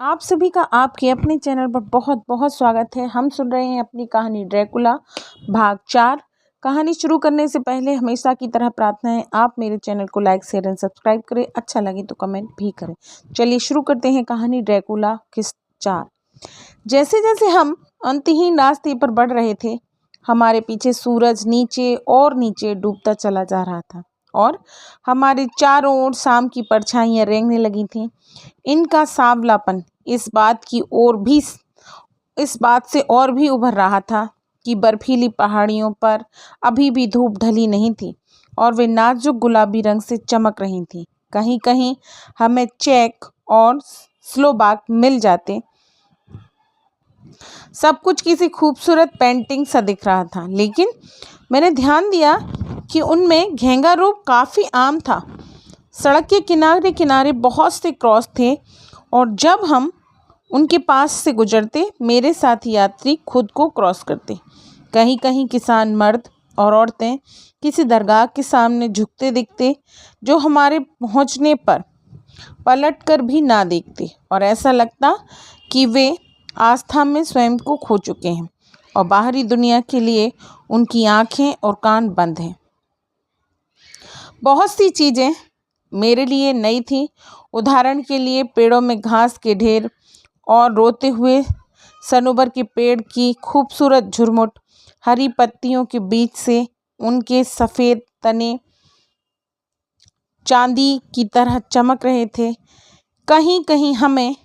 आप सभी का आपके अपने चैनल पर बहुत बहुत स्वागत है। हम सुन रहे हैं अपनी कहानी ड्रैकुला भाग 4। कहानी शुरू करने से पहले हमेशा की तरह प्रार्थना है आप मेरे चैनल को लाइक शेयर एंड सब्सक्राइब करें। अच्छा लगे तो कमेंट भी करें। चलिए शुरू करते हैं कहानी ड्रैकुला किस्त 4। जैसे जैसे हम अंतहीन रास्ते पर बढ़ रहे थे, हमारे पीछे सूरज नीचे और नीचे डूबता चला जा रहा था और हमारे चारों ओर शाम की परछाइयाँ रेंगने लगी थीं। इनका सांवलापन इस बात से और भी उभर रहा था कि बर्फीली पहाड़ियों पर अभी भी धूप ढली नहीं थी और वे नाजुक गुलाबी रंग से चमक रही थी। कहीं कहीं हमें चेक और स्लोबाक मिल जाते। सब कुछ किसी खूबसूरत पेंटिंग सा दिख रहा था, लेकिन मैंने ध्यान दिया कि उनमें घेंगा रूप काफ़ी आम था। सड़क के किनारे किनारे बहुत से क्रॉस थे और जब हम उनके पास से गुजरते, मेरे साथी यात्री खुद को क्रॉस करते। कहीं कहीं किसान मर्द और औरतें किसी दरगाह के सामने झुकते दिखते, जो हमारे पहुंचने पर पलट कर भी ना देखते और ऐसा लगता कि वे आस्था में स्वयं को खो चुके हैं और बाहरी दुनिया के लिए उनकी आंखें और कान बंद हैं। बहुत सी चीज़ें मेरे लिए नई थी। उदाहरण के लिए पेड़ों में घास के ढेर और रोते हुए सनोबर के पेड़ की खूबसूरत झुरमुट, हरी पत्तियों के बीच से उनके सफ़ेद तने चांदी की तरह चमक रहे थे। कहीं कहीं हमें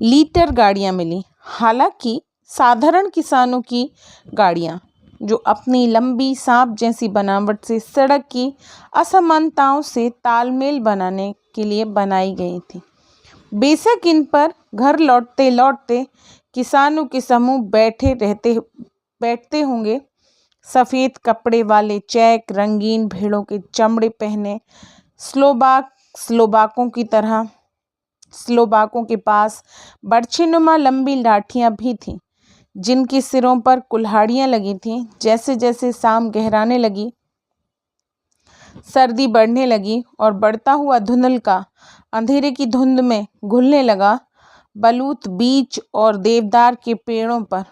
लीटर गाड़ियाँ मिली, हालांकि साधारण किसानों की गाड़ियाँ, जो अपनी लंबी सांप जैसी बनावट से सड़क की असमानताओं से तालमेल बनाने के लिए बनाई गई थी। बेशक इन पर घर लौटते लौटते किसानों के समूह बैठते होंगे। सफ़ेद कपड़े वाले चेक रंगीन भेड़ों के चमड़े पहने स्लोबाकों के पास बरछीनुमा लंबी लाठियां भी थीं, जिनके सिरों पर कुल्हाड़ियां लगी थीं। जैसे जैसे शाम गहराने लगी, सर्दी बढ़ने लगी और बढ़ता हुआ धुंधलका अंधेरे की धुंध में घुलने लगा, बलूत बीच और देवदार के पेड़ों पर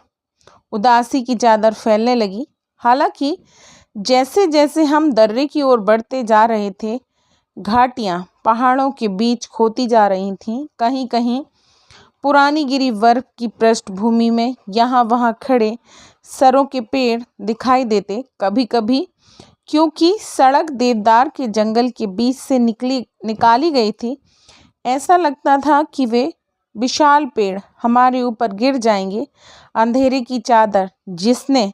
उदासी की चादर फैलने लगी। हालांकि जैसे जैसे हम दर्रे की ओर बढ़ते जा रहे थे, घाटियां पहाड़ों के बीच खोती जा रही थीं। कहीं कहीं पुरानी गिरी बर्फ की पृष्ठभूमि में यहाँ वहाँ खड़े सरों के पेड़ दिखाई देते। कभी कभी, क्योंकि सड़क देवदार के जंगल के बीच से निकाली गई थी, ऐसा लगता था कि वे विशाल पेड़ हमारे ऊपर गिर जाएंगे। अंधेरे की चादर जिसने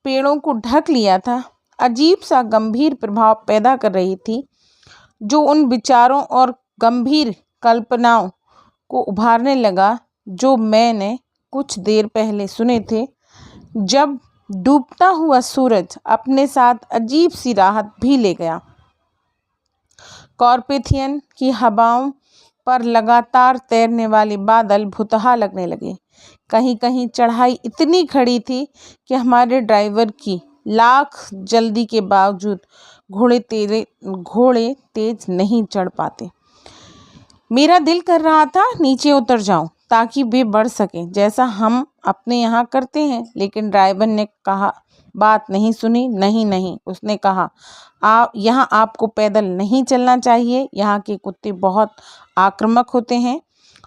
पेड़ों को ढक लिया था, अजीब सा गंभीर प्रभाव पैदा कर रही थी, जो उन विचारों और गंभीर कल्पनाओं को उभारने लगा जो मैंने कुछ देर पहले सुने थे, जब डूबता हुआ सूरज अपने साथ अजीब सी राहत भी ले गया। कॉर्पेथियन की हवाओं पर लगातार तैरने वाले बादल भुतहा लगने लगे। कहीं कहीं चढ़ाई इतनी खड़ी थी कि हमारे ड्राइवर की लाख जल्दी के बावजूद घोड़े तेज नहीं चढ़ पाते। मेरा दिल कर रहा था नीचे उतर जाऊं ताकि वे बढ़ सकें, जैसा हम अपने यहाँ करते हैं, लेकिन ड्राइवर ने कहा, बात नहीं सुनी। नहीं, उसने कहा, यहाँ आपको पैदल नहीं चलना चाहिए, यहाँ के कुत्ते बहुत आक्रामक होते हैं।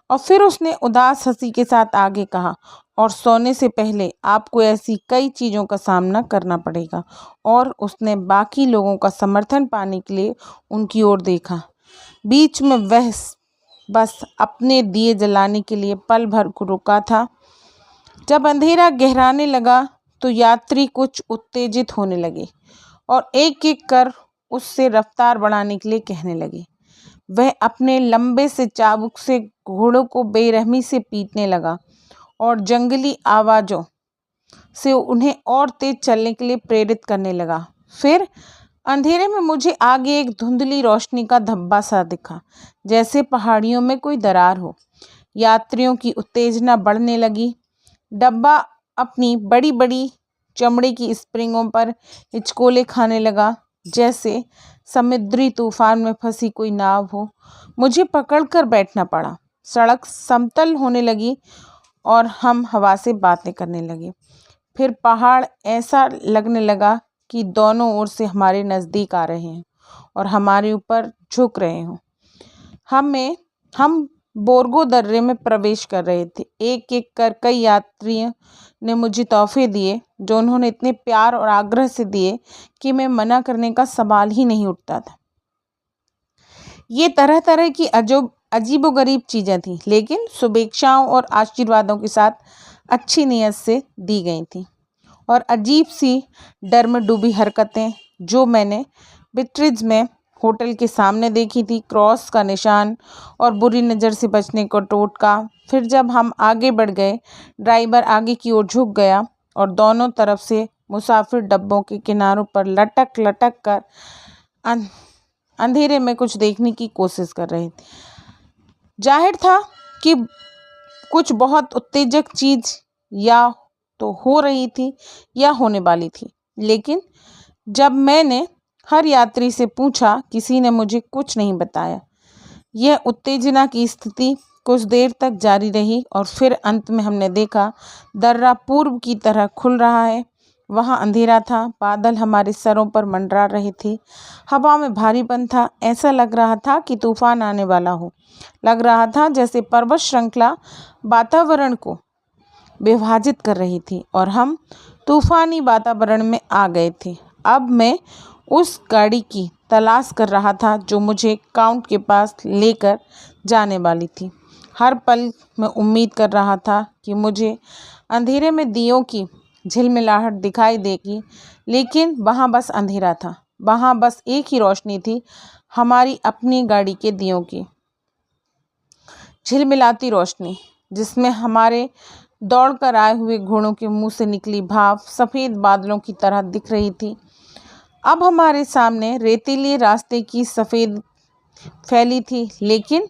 और फिर उसने उदास हंसी के साथ आगे कहा, और सोने से पहले आपको ऐसी कई चीज़ों का सामना करना पड़ेगा। और उसने बाकी लोगों का समर्थन पाने के लिए उनकी ओर देखा। बीच में वह बस अपने दिए जलाने के लिए पल भर को रुका था। जब अंधेरा गहराने लगा तो यात्री कुछ उत्तेजित होने लगे और एक एक कर उससे रफ्तार बढ़ाने के लिए कहने लगे। वह अपने लंबे से चाबुक से घोड़ों को बेरहमी से पीटने लगा और जंगली आवाज़ों से उन्हें और तेज चलने के लिए प्रेरित करने लगा। फिर अंधेरे में मुझे आगे एक धुंधली रोशनी का धब्बा सा दिखा, जैसे पहाड़ियों में कोई दरार हो। यात्रियों की उत्तेजना बढ़ने लगी। डब्बा अपनी बड़ी बड़ी चमड़े की स्प्रिंगों पर हिचकोले खाने लगा, जैसे समुद्री तूफान में फंसी कोई नाव हो। मुझे पकड़कर बैठना पड़ा। सड़क समतल होने लगी और हम हवा से बातें करने लगे। फिर पहाड़ ऐसा लगने लगा कि दोनों ओर से हमारे नज़दीक आ रहे हैं और हमारे ऊपर झुक रहे हों। हम बोर्गो दर्रे में प्रवेश कर रहे थे। एक एक कर कई यात्रियों ने मुझे तोहफे दिए, जो उन्होंने इतने प्यार और आग्रह से दिए कि मैं मना करने का सवाल ही नहीं उठता था। ये तरह तरह की अजीबोगरीब चीज़ें थीं, लेकिन शुभेच्छाओं और आशीर्वादों के साथ अच्छी नीयत से दी गई थीं। और अजीब सी डर में डूबी हरकतें जो मैंने बिट्रिज में होटल के सामने देखी थी, क्रॉस का निशान और बुरी नज़र से बचने को टोटका। फिर जब हम आगे बढ़ गए, ड्राइवर आगे की ओर झुक गया और दोनों तरफ से मुसाफिर डब्बों के किनारों पर लटक लटक कर अंधेरे में कुछ देखने की कोशिश कर रहे थे। जाहिर था कि कुछ बहुत उत्तेजक चीज़ या तो हो रही थी या होने वाली थी। लेकिन जब मैंने हर यात्री से पूछा, किसी ने मुझे कुछ नहीं बताया। यह उत्तेजना की स्थिति कुछ देर तक जारी रही और फिर अंत में हमने देखा दर्रा पूर्व की तरह खुल रहा है। वहाँ अंधेरा था, बादल हमारे सरों पर मंडरा रहे थे, हवा में भारीपन था। ऐसा लग रहा था कि तूफान आने वाला हो। लग रहा था जैसे पर्वत श्रृंखला वातावरण को विभाजित कर रही थी और हम तूफानी वातावरण में आ गए थे। अब मैं उस गाड़ी की तलाश कर रहा था जो मुझे काउंट के पास लेकर जाने वाली थी। हर पल मैं उम्मीद कर रहा था कि मुझे अंधेरे में दियों की झिलमिलाहट दिखाई देगी, लेकिन वहाँ बस अंधेरा था। वहाँ बस एक ही रोशनी थी, हमारी अपनी गाड़ी के दियों की झिलमिलाती रोशनी, जिसमें हमारे दौड़कर आए हुए घोड़ों के मुंह से निकली भाप सफ़ेद बादलों की तरह दिख रही थी। अब हमारे सामने रेतीले रास्ते की सफ़ेद फैली थी, लेकिन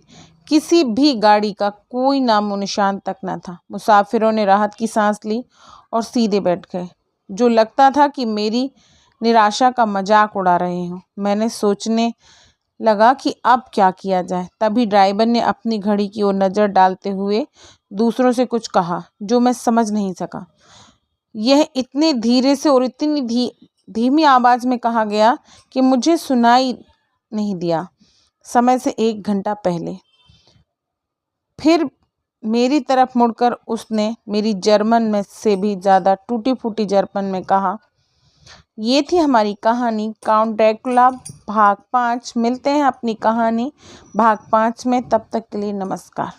किसी भी गाड़ी का कोई नामो निशान तक न था। मुसाफिरों ने राहत की सांस ली और सीधे बैठ गए, जो लगता था कि मेरी निराशा का मजाक उड़ा रहे हों। मैंने सोचने लगा कि अब क्या किया जाए। तभी ड्राइवर ने अपनी घड़ी की ओर नज़र डालते हुए दूसरों से कुछ कहा जो मैं समझ नहीं सका। यह इतने धीरे से और इतनी धीमी आवाज़ में कहा गया कि मुझे सुनाई नहीं दिया। समय से 1 घंटा पहले। फिर मेरी तरफ मुड़कर उसने मेरी जर्मन में से भी ज़्यादा टूटी फूटी जर्मन में कहा, ये थी हमारी कहानी काउंट ड्रैकुला भाग 5। मिलते हैं अपनी कहानी भाग 5 में। तब तक के लिए नमस्कार।